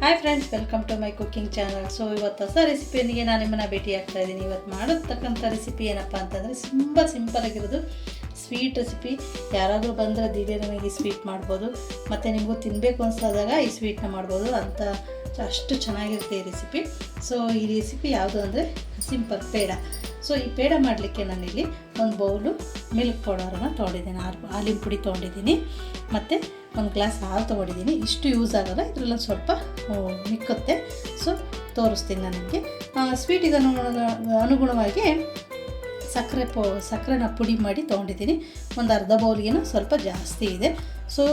Hi friends, welcome to my cooking channel. So ಇವತ್ತು ಹೊಸ ರೆಸಿಪಿಯೊಂದಿಗೆ ನಾನು ನಿಮ್ಮನ್ನು ಭೇಟಿ ಆಗ್ತಾ ಇದ್ದೀನಿ. ಇವತ್ತು ಮಾಡತಕ್ಕಂಥ ರೆಸಿಪಿ ಏನಪ್ಪ ಅಂತಂದರೆ ತುಂಬ ಸಿಂಪಲ್ ಆಗಿರೋದು ಸ್ವೀಟ್ ರೆಸಿಪಿ. ಯಾರಾದರೂ ಬಂದರೆ ದಿಢೀರನಾಗಿ ಸ್ವೀಟ್ ಮಾಡ್ಬೋದು, ಮತ್ತು ನಿಮಗೂ ತಿನ್ನಬೇಕು ಅನಿಸಿದಾಗ ಈ ಸ್ವೀಟ್ನ ಮಾಡ್ಬೋದು ಅಂತ ಅಷ್ಟು ಚೆನ್ನಾಗಿರುತ್ತೆ ಈ ರೆಸಿಪಿ. ಸೊ ಈ ರೆಸಿಪಿ ಯಾವುದು ಅಂದರೆ ಸಿಂಪಲ್ ಪೇಡ. ಸೊ ಈ ಪೇಡ ಮಾಡಲಿಕ್ಕೆ ನಾನಿಲ್ಲಿ ಒಂದು ಬೌಲು ಮಿಲ್ಕ್ ಪೌಡರನ್ನು ತೊಗೊಂಡಿದ್ದೀನಿ, ಹಾಲಿನ ಪುಡಿ ತೊಗೊಂಡಿದ್ದೀನಿ, ಮತ್ತು ಒಂದು ಗ್ಲಾಸ್ ಹಾಲು ತೊಗೊಂಡಿದ್ದೀನಿ. ಇಷ್ಟು ಯೂಸ್ ಆಗೋಲ್ಲ, ಇದರಲ್ಲಿ ಸ್ವಲ್ಪ ಮಿಕ್ಕುತ್ತೆ. ಸೊ ತೋರಿಸ್ತೀನಿ ನಾನು ನಿಮಗೆ. ಸ್ವೀಟಿಗೆ ಅನುಗುಣವಾಗಿ ಸಕ್ಕರೆನ ಪುಡಿ ಮಾಡಿ ತೊಗೊಂಡಿದ್ದೀನಿ. ಒಂದು ಅರ್ಧ ಬೌಲ್ಗಿನ ಸ್ವಲ್ಪ ಜಾಸ್ತಿ ಇದೆ. ಸೊ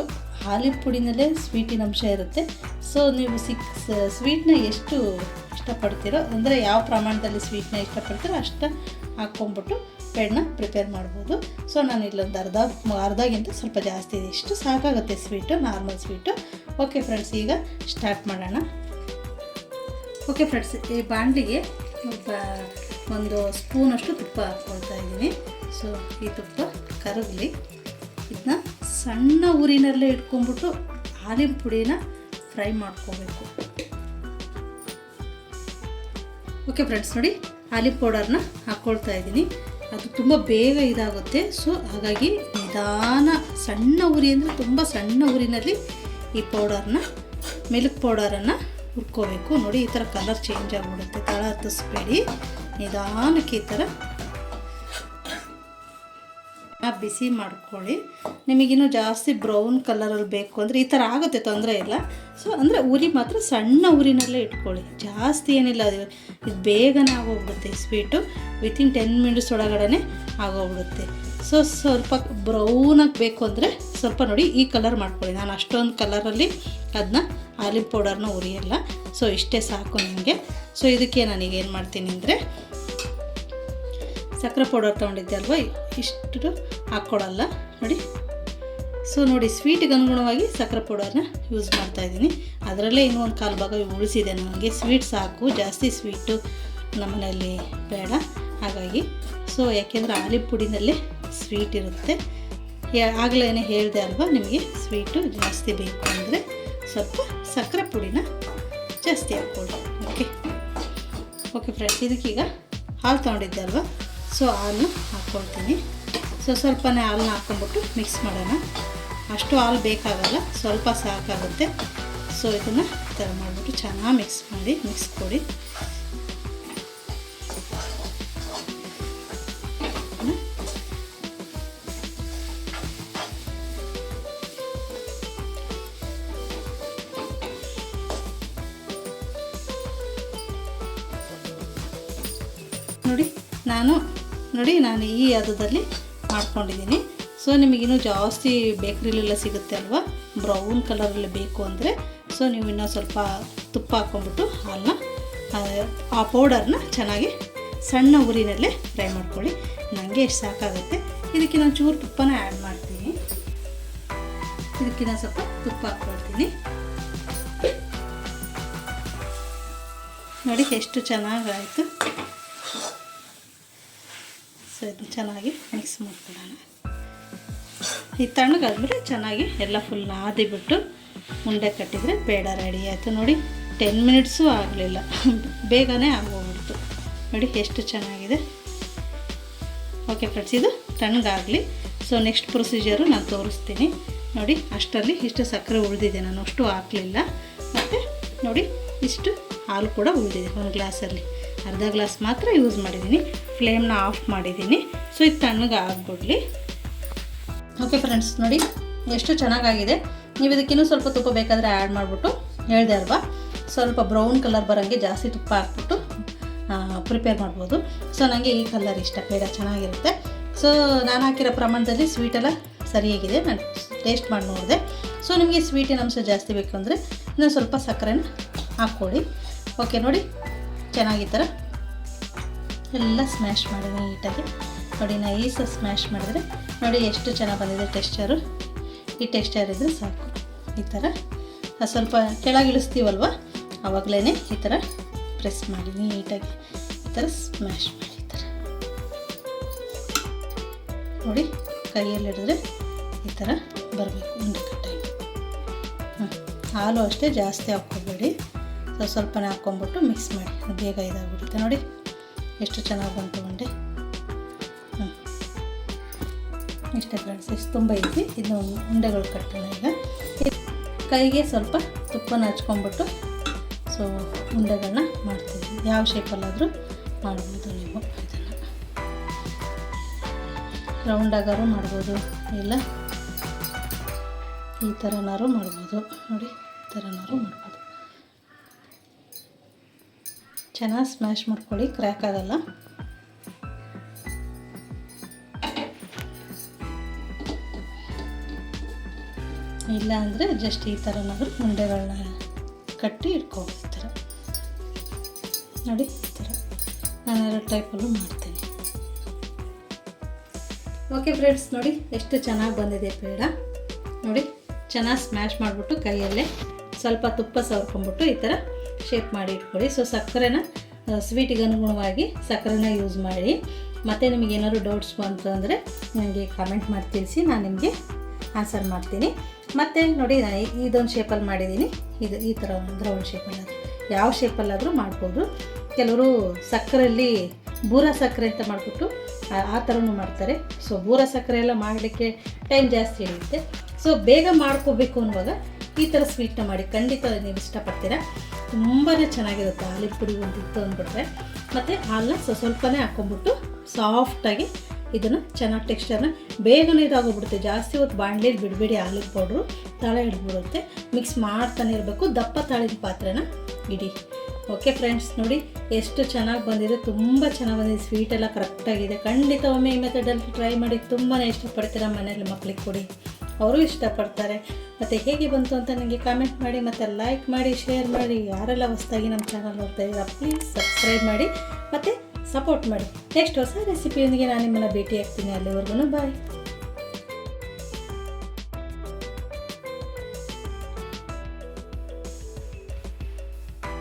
ಹಾಲಿನ ಪುಡಿನಲ್ಲೇ ಸ್ವೀಟಿನ ಅಂಶ ಇರುತ್ತೆ. ಸೊ ನೀವು ಸ್ವೀಟ್ನ ಎಷ್ಟು ಇಷ್ಟಪಡ್ತೀರೋ, ಅಂದರೆ ಯಾವ ಪ್ರಮಾಣದಲ್ಲಿ ಸ್ವೀಟ್ನ ಇಷ್ಟಪಡ್ತೀರೋ ಅಷ್ಟು ಹಾಕ್ಕೊಂಬಿಟ್ಟು ಪೇಡನ್ನ ಪ್ರಿಪೇರ್ ಮಾಡ್ಬೋದು. ಸೊ ನಾನು ಇಲ್ಲೊಂದು ಅರ್ಧಗಿಂತ ಸ್ವಲ್ಪ ಜಾಸ್ತಿ ಇದೆ, ಇಷ್ಟು ಸಾಕಾಗುತ್ತೆ sweet, normal sweet. Okay friends, ಈಗ ಸ್ಟಾರ್ಟ್ ಮಾಡೋಣ. ಓಕೆ ಫ್ರೆಂಡ್ಸ್, ಈ ಬಾಣಲಿಗೆ ಒಂದು ಸ್ಪೂನಷ್ಟು ತುಪ್ಪ ಹಾಕ್ಕೊಳ್ತಾ ಇದ್ದೀನಿ. ಸೊ ಈ ತುಪ್ಪ ಕರಗಲಿ. ಇದನ್ನ ಸಣ್ಣ ಊರಿನಲ್ಲೇ ಇಟ್ಕೊಂಡ್ಬಿಟ್ಟು ಹಾಲಿನ ಪುಡಿನ ಫ್ರೈ ಮಾಡ್ಕೋಬೇಕು. ಓಕೆ ಫ್ರೆಂಡ್ಸ್, ನೋಡಿ ಹಾಲಿನ ಪೌಡರ್ನ ಹಾಕ್ಕೊಳ್ತಾ ಇದ್ದೀನಿ. ಅದು ತುಂಬ ಬೇಗ ಇದಾಗುತ್ತೆ. ಸೊ ಹಾಗಾಗಿ ನಿಧಾನ, ಸಣ್ಣ ಉರಿ ಅಂದರೆ ತುಂಬ ಸಣ್ಣ ಊರಿನಲ್ಲಿ ಈ ಮಿಲ್ಕ್ ಪೌಡರನ್ನು ಹುರ್ಕೋಬೇಕು. ನೋಡಿ, ಈ ಥರ ಕಲರ್ ಚೇಂಜ್ ಆಗಿಬಿಡುತ್ತೆ, ತಳ ಹತ್ತಿಸ್ಬೇಡಿ, ನಿಧಾನಕ್ಕೆ ಈ ಥರ ಬಿಸಿ ಮಾಡ್ಕೊಳ್ಳಿ. ನಿಮಗಿನ್ನೂ ಜಾಸ್ತಿ ಬ್ರೌನ್ ಕಲರಲ್ಲಿ ಬೇಕು ಅಂದರೆ ಈ ಥರ ಆಗುತ್ತೆ, ತೊಂದರೆ ಇಲ್ಲ. ಸೊ ಅಂದರೆ ಉರಿ ಮಾತ್ರ ಸಣ್ಣ ಊರಿನಲ್ಲೇ ಇಟ್ಕೊಳ್ಳಿ, ಜಾಸ್ತಿ ಏನಿಲ್ಲ. ಇದು ಬೇಗನೆ ಆಗೋಗ್ಬಿಡುತ್ತೆ ಸ್ವೀಟು, ವಿತಿನ್ 10 ಮಿನಿಟ್ಸ್ ಒಳಗಡೆ ಆಗೋಗ್ಬಿಡುತ್ತೆ. ಸೊ ಸ್ವಲ್ಪ ಬ್ರೌನಾಗಿ ಬೇಕು ಅಂದರೆ ಸ್ವಲ್ಪ ನೋಡಿ ಈ ಕಲರ್ ಮಾಡ್ಕೊಳ್ಳಿ. ನಾನು ಅಷ್ಟೊಂದು ಕಲರಲ್ಲಿ ಅದನ್ನ ಹಾಲಿನ ಪೌಡರ್ನ ಉರಿಯಲ್ಲ. ಸೊ ಇಷ್ಟೇ ಸಾಕು ನಿಮಗೆ. ಸೊ ಇದಕ್ಕೆ ನಾನೀಗ ಏನು ಮಾಡ್ತೀನಿ ಅಂದರೆ, ಸಕ್ಕರೆ ಪೌಡರ್ ತೊಗೊಂಡಿದ್ದೆ ಅಲ್ವಾ, ಇಷ್ಟು ಹಾಕ್ಕೊಡಲ್ಲ ನೋಡಿ. ಸೊ ನೋಡಿ, ಸ್ವೀಟಿಗೆ ಅನುಗುಣವಾಗಿ ಸಕ್ಕರೆ ಪೌಡರ್ನ ಯೂಸ್ ಮಾಡ್ತಾಯಿದ್ದೀನಿ. ಅದರಲ್ಲೇ ಇನ್ನೂ ಒಂದು 1/4 ಭಾಗ ಉಳಿಸಿದೆ ನನಗೆ. ಸ್ವೀಟ್ ಸಾಕು, ಜಾಸ್ತಿ ಸ್ವೀಟು ನಮ್ಮನೆಯಲ್ಲಿ ಬೇಡ. ಹಾಗಾಗಿ ಸೊ ಯಾಕೆಂದರೆ ಹಾಲಿನ ಪುಡಿನಲ್ಲೇ ಸ್ವೀಟ್ ಇರುತ್ತೆ. ಆಗಲೇ ಹೇಳಿದೆ ಅಲ್ವಾ, ನಿಮಗೆ ಸ್ವೀಟು ಜಾಸ್ತಿ ಬೇಕು ಅಂದರೆ ಸ್ವಲ್ಪ ಸಕ್ಕರೆ ಪುಡಿನ ಜಾಸ್ತಿ ಹಾಕ್ಕೊಳ್ಳಿ. ಓಕೆ ಫ್ರೆಂಡ್ಸ್, ಇದಕ್ಕೀಗ ಹಾಲು ತೊಗೊಂಡಿದ್ದೆ ಅಲ್ವಾ, ಸೊ ಹಾಲನ್ನ ಹಾಕ್ಕೊಳ್ತೀನಿ. ಸೊ ಸ್ವಲ್ಪನೇ ಹಾಲನ್ನ ಹಾಕ್ಕೊಂಬಿಟ್ಟು ಮಿಕ್ಸ್ ಮಾಡೋಣ. ಅಷ್ಟು ಹಾಲು ಬೇಕಾಗಲ್ಲ, ಸ್ವಲ್ಪ ಸಾಕಾಗುತ್ತೆ. ಸೊ ಇದನ್ನು ಈ ಥರ ಮಾಡಿಬಿಟ್ಟು ಚೆನ್ನಾಗಿ ಮಿಕ್ಸ್ ಕೊಡಿ. ನೋಡಿ ನಾನು ಈ ಹದದಲ್ಲಿ ಮಾಡ್ಕೊಂಡಿದ್ದೀನಿ. ಸೊ ನಿಮಗಿನ್ನೂ ಜಾಸ್ತಿ ಬೇಕ್ರಿಲೆಲ್ಲ ಸಿಗುತ್ತೆ ಅಲ್ವಾ, ಬ್ರೌನ್ ಕಲರಲ್ಲಿ ಬೇಕು ಅಂದರೆ ಸೊ ನೀವು ಇನ್ನೂ ಸ್ವಲ್ಪ ತುಪ್ಪ ಹಾಕ್ಕೊಂಬಿಟ್ಟು ಹಾಲನ್ನ, ಆ ಪೌಡರ್ನ ಚೆನ್ನಾಗಿ ಸಣ್ಣ ಉರಿನಲ್ಲೇ ಫ್ರೈ ಮಾಡ್ಕೊಳ್ಳಿ. ನನಗೆ ಎಷ್ಟು ಸಾಕಾಗುತ್ತೆ. ಇದಕ್ಕೆ ನಾನು ಚೂರು ತುಪ್ಪನ ಆ್ಯಡ್ ಮಾಡ್ತೀನಿ. ಇದಕ್ಕಿಂತ ಸ್ವಲ್ಪ ತುಪ್ಪ ಹಾಕ್ಕೊಳ್ತೀನಿ. ನೋಡಿ ಎಷ್ಟು ಚೆನ್ನಾಗಾಯಿತು. ಸೊ ಇದನ್ನು ಚೆನ್ನಾಗಿ ಮಿಕ್ಸ್ ಮಾಡ್ಕೊಳ್ಳೋಣ. ಈ ತಣ್ಣಗಾದ್ಮೇಲೆ ಚೆನ್ನಾಗಿ ಎಲ್ಲ ಫುಲ್ ನಾದಿಬಿಟ್ಟು ಉಂಡೆ ಕಟ್ಟಿದರೆ ಪೇಡ ರೆಡಿ ಆಯಿತು. ನೋಡಿ, 10 ಮಿನಿಟ್ಸು ಆಗಲಿಲ್ಲ, ಬೇಗನೆ ಆಗೋಗ್ಬಿಡ್ತು. ನೋಡಿ ಎಷ್ಟು ಚೆನ್ನಾಗಿದೆ. ಓಕೆ ಫ್ರೆಂಡ್ಸ್, ಇದು ತಣ್ಣಗಾಗಲಿ. ಸೊ ನೆಕ್ಸ್ಟ್ ಪ್ರೊಸೀಜರು ನಾನು ತೋರಿಸ್ತೀನಿ. ನೋಡಿ, ಅಷ್ಟರಲ್ಲಿ ಇಷ್ಟು ಸಕ್ಕರೆ ಉಳಿದಿದೆ, ನಾನು ಅಷ್ಟು ಹಾಕಲಿಲ್ಲ. ಮತ್ತು ನೋಡಿ, ಇಷ್ಟು ಹಾಲು ಕೂಡ ಉಳಿದಿದೆ. ಒಂದು ಗ್ಲಾಸಲ್ಲಿ ಅರ್ಧ ಗ್ಲಾಸ್ ಮಾತ್ರ ಯೂಸ್ ಮಾಡಿದ್ದೀನಿ. ಫ್ಲೇಮ್ನ ಆಫ್ ಮಾಡಿದ್ದೀನಿ. ಸೊ ಇದು ತಣ್ಣಗೆ ಆಗಿಬಿಡ್ಲಿ. ಓಕೆ ಫ್ರೆಂಡ್ಸ್, ನೋಡಿ ಎಷ್ಟು ಚೆನ್ನಾಗಾಗಿದೆ. ನೀವು ಇದಕ್ಕಿನ್ನೂ ಸ್ವಲ್ಪ ತುಪ್ಪ ಬೇಕಾದರೆ ಆ್ಯಡ್ ಮಾಡಿಬಿಟ್ಟು, ಹೇಳಿದೆ ಅಲ್ವಾ, ಸ್ವಲ್ಪ ಬ್ರೌನ್ ಕಲರ್ ಬರೋಂಗೆ ಜಾಸ್ತಿ ತುಪ್ಪ ಹಾಕ್ಬಿಟ್ಟು ಪ್ರಿಪೇರ್ ಮಾಡ್ಬೋದು. ಸೊ ನನಗೆ ಈ ಕಲರ್ ಇಷ್ಟ, ಪೇಡ ಚೆನ್ನಾಗಿರುತ್ತೆ. ಸೊ ನಾನು ಹಾಕಿರೋ ಪ್ರಮಾಣದಲ್ಲಿ ಸ್ವೀಟೆಲ್ಲ ಸರಿಯಾಗಿದೆ, ನಾನು ಟೇಸ್ಟ್ ಮಾಡಿ ನೋಡಿದೆ. ಸೊ ನಿಮಗೆ ಸ್ವೀಟಿನ ಅಂಶ ಜಾಸ್ತಿ ಬೇಕು ಅಂದರೆ ಇನ್ನೂ ಸ್ವಲ್ಪ ಸಕ್ಕರೆನ ಹಾಕ್ಕೊಳ್ಳಿ. ಓಕೆ ನೋಡಿ, ಚೆನ್ನಾಗಿ ಥರ ಎಲ್ಲ ಸ್ಮ್ಯಾಶ್ ಮಾಡಿ ನೀಟಾಗಿ. ನೋಡಿ, ನೈಸಾಗಿ ಸ್ಮ್ಯಾಶ್ ಮಾಡಿದರೆ ನೋಡಿ ಎಷ್ಟು ಚೆನ್ನಾಗಿ ಬಂದಿದೆ ಟೆಕ್ಸ್ಚರು. ಈ ಟೆಕ್ಸ್ಚರ್ ಇದ್ದರೆ ಸಾಕು. ಈ ಥರ ಸ್ವಲ್ಪ ಕೆಳಗಿಳಿಸ್ತೀವಲ್ವ, ಆವಾಗಲೇ ಈ ಥರ ಪ್ರೆಸ್ ಮಾಡಿ ನೀಟಾಗಿ ಈ ಥರ ಸ್ಮ್ಯಾಶ್ ಮಾಡಿ. ಈ ಥರ ನೋಡಿ, ಕೈಯಲ್ಲಿ ಹಿಡಿದ್ರೆ ಈ ಥರ ಬರಬೇಕು ಉಂಡೆ ಕಟ್ಟಾಗಿ. ಹಾಲು ಅಷ್ಟೇ ಜಾಸ್ತಿ ಹಾಕ್ಕೋಬೇಡಿ, ಸ್ವಲ್ಪನೇ ಹಾಕ್ಕೊಂಬಿಟ್ಟು ಮಿಕ್ಸ್ ಮಾಡಿ, ಬೇಗ ಇದಾಗ್ಬಿಡುತ್ತೆ. ನೋಡಿ ಎಷ್ಟು ಚೆನ್ನಾಗಿ ಬಂತು ಉಂಡೆ. ಇಷ್ಟೇ ಫ್ರೆಂಡ್ಸ್, ಇಷ್ಟು ತುಂಬ ಈಸಿ. ಇದು ಉಂಡೆಗಳು ಕಟ್ಟೋಣ. ಈಗ ಕೈಗೆ ಸ್ವಲ್ಪ ತುಪ್ಪನ ಹಚ್ಕೊಂಡ್ಬಿಟ್ಟು ಸೊ ಉಂಡೆಗಳನ್ನ ಮಾಡ್ತೀವಿ. ಯಾವ ಶೇಪಲ್ಲಾದರೂ ಮಾಡ್ಬೋದು ನೀವು. ಇದನ್ನು ರೌಂಡಾಗಾರು ಮಾಡ್ಬೋದು, ಇಲ್ಲ ಈ ಥರನಾರು ಮಾಡ್ಬೋದು. ನೋಡಿ ಈ ಥರನಾರು ಮಾಡ್ಬೋದು. ಚೆನ್ನಾಗಿ ಸ್ಮ್ಯಾಶ್ ಮಾಡ್ಕೊಳ್ಳಿ, ಕ್ರ್ಯಾಕ್ ಆಗಲ್ಲ. ಇಲ್ಲ ಅಂದರೆ ಜಸ್ಟ್ ಈ ಥರನಾದರೂ ಉಂಡೆಗಳನ್ನ ಕಟ್ಟಿ ಇಟ್ಕೋಬೋದು. ಈ ಥರ ನೋಡಿ, ಈ ಥರ ನಾನು 2 ಟೈಪಲ್ಲೂ ಮಾಡ್ತೀನಿ. ಓಕೆ ಫ್ರೆಂಡ್ಸ್, ನೋಡಿ ಎಷ್ಟು ಚೆನ್ನಾಗಿ ಬಂದಿದೆ ಪೇಡ. ನೋಡಿ ಚೆನ್ನಾಗಿ ಸ್ಮ್ಯಾಶ್ ಮಾಡಿಬಿಟ್ಟು ಕೈಯಲ್ಲೇ ಸ್ವಲ್ಪ ತುಪ್ಪ ಸವರ್ಕೊಂಬಿಟ್ಟು ಈ ಥರ ಶೇಪ್ ಮಾಡಿ ಇಟ್ಕೊಳ್ಳಿ. ಸೊ ಸಕ್ಕರೆನ ಸ್ವೀಟಿಗೆ ಅನುಗುಣವಾಗಿ ಸಕ್ಕರೆನ ಯೂಸ್ ಮಾಡಿ. ಮತ್ತು ನಿಮಗೆ ಏನಾದ್ರು ಡೌಟ್ಸ್ ಬಂತು ಅಂದರೆ ನನಗೆ ಕಾಮೆಂಟ್ ಮಾಡಿ ತಿಳಿಸಿ, ನಾನು ನಿಮಗೆ ಆನ್ಸರ್ ಮಾಡ್ತೀನಿ. ಮತ್ತು ನೋಡಿ ನಾನು ಇದೊಂದು ಶೇಪಲ್ಲಿ ಮಾಡಿದ್ದೀನಿ. ಇದು ಈ ಥರ ಒಂದು ರೌಂಡ್ ಶೇಪಲ್ಲಾದರೂ ಯಾವ ಶೇಪಲ್ಲಾದರೂ ಮಾಡ್ಬೋದು. ಕೆಲವರು ಸಕ್ಕರೆಯಲ್ಲಿ ಬೂರ ಸಕ್ಕರೆ ಅಂತ ಮಾಡಿಬಿಟ್ಟು ಆ ಥರನೂ ಮಾಡ್ತಾರೆ. ಸೊ ಬೂರ ಸಕ್ಕರೆ ಎಲ್ಲ ಮಾಡಲಿಕ್ಕೆ ಟೈಮ್ ಜಾಸ್ತಿ ಹಿಡಿಯುತ್ತೆ. ಸೊ ಬೇಗ ಮಾಡ್ಕೋಬೇಕು ಅನ್ನುವಾಗ ಈ ಥರ ಸ್ವೀಟ್ನ ಮಾಡಿ, ಖಂಡಿತ ನೀವು ಇಷ್ಟಪಡ್ತೀರಾ. ತುಂಬಾ ಚೆನ್ನಾಗಿರುತ್ತೆ. ಹಾಲಿನ ಪುಡಿ ಒಂದಿತ್ತು ಅಂದ್ಬಿಟ್ರೆ ಮತ್ತು ಹಾಲನ್ನ ಸ್ವಲ್ಪನೇ ಹಾಕ್ಕೊಂಬಿಟ್ಟು ಸಾಫ್ಟಾಗಿ ಇದನ್ನು ಚೆನ್ನಾಗಿ ಟೆಕ್ಸ್ಚರ್ನ ಬೇಗನೆ ಇದಾಗೋಗ್ಬಿಡುತ್ತೆ. ಜಾಸ್ತಿ ಹೊತ್ತು ಬಾಣಲೆಯಲ್ಲಿ ಬಿಡಬೇಡಿ, ಹಾಲಿನ ಪೌಡ್ರು ತಾಳೆ ಹಿಡಿದ್ಬಿಡುತ್ತೆ. ಮಿಕ್ಸ್ ಮಾಡ್ತಾನೆ ಇರಬೇಕು. ದಪ್ಪ ತಾಳಿನ ಪಾತ್ರೆನ ಇಡಿ. ಓಕೆ ಫ್ರೆಂಡ್ಸ್, ನೋಡಿ ಎಷ್ಟು ಚೆನ್ನಾಗಿ ಬಂದಿದೆ. ತುಂಬ ಚೆನ್ನಾಗಿ ಬಂದಿದೆ. ಸ್ವೀಟೆಲ್ಲ ಕರೆಕ್ಟಾಗಿದೆ. ಖಂಡಿತ ಒಮ್ಮೆ ಈ ಮೆಥಡಲ್ಲಿ ಟ್ರೈ ಮಾಡಿ. ತುಂಬಾ ಇಷ್ಟಪಡ್ತೀರ. ಮನೇಲಿ ಮಕ್ಳಿಗೆ ಕೊಡಿ, ಅವರು ಇಷ್ಟಪಡ್ತಾರೆ. ಮತ್ತು ಹೇಗೆ ಬಂತು ಅಂತ ನನಗೆ ಕಾಮೆಂಟ್ ಮಾಡಿ, ಮತ್ತು ಲೈಕ್ ಮಾಡಿ, ಶೇರ್ ಮಾಡಿ. ಯಾರೆಲ್ಲ ಹೊಸದಾಗಿ ನಮ್ಮ ಚಾನಲ್ ನೋಡ್ತಾ ಇದ್ದೀರಾ ಪ್ಲೀಸ್ ಸಬ್ಸ್ಕ್ರೈಬ್ ಮಾಡಿ ಮತ್ತು ಸಪೋರ್ಟ್ ಮಾಡಿ. ನೆಕ್ಸ್ಟ್ ಹೊಸ ರೆಸಿಪಿಯೊಂದಿಗೆ ನಾನು ನಿಮ್ಮನ್ನು ಭೇಟಿ ಆಗ್ತೀನಿ. ಅಲ್ಲಿವರೆಗೂ ಬಾಯ್.